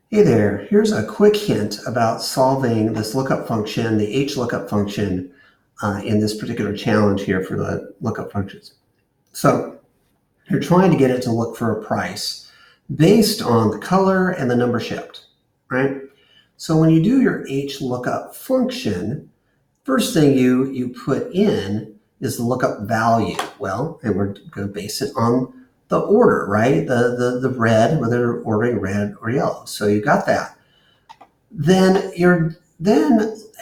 Hey there, here's a quick hint about solving this lookup function, the HLookup function, in this particular challenge here for the lookup functions. So you're trying to get it to look for a price based on the color and the number shipped, right? So when you do your HLookup function, first thing you put in is the lookup value. Well, and we're going to base it on the order, right? The red, whether you're ordering red or yellow. So you got that. Then you're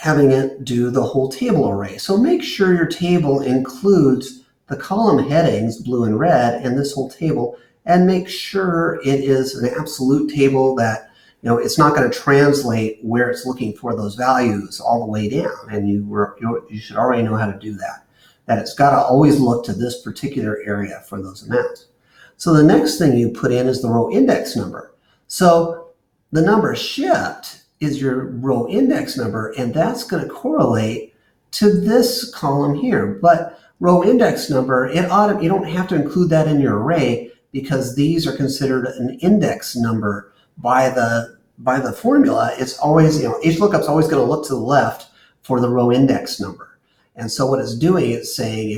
having it do the whole table array. So make sure your table includes the column headings, blue and red, and this whole table, and make sure it is an absolute table that it's not going to translate where it's looking for those values all the way down. And you should already know how to do that. That it's got to always look to this particular area for those amounts. So the next thing you put in is the row index number. So the number shipped is your row index number, and that's going to correlate to this column here. But row index number, you don't have to include that in your array because these are considered an index number by the formula. It's always, HLookup's always going to look to the left for the row index number. And so what it's doing is saying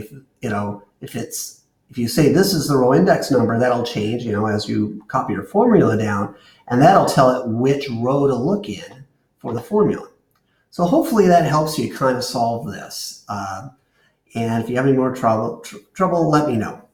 if you say this is the row index number, that'll change, as you copy your formula down, and that'll tell it which row to look in for the formula. So hopefully that helps you kind of solve this. And if you have any more trouble, let me know.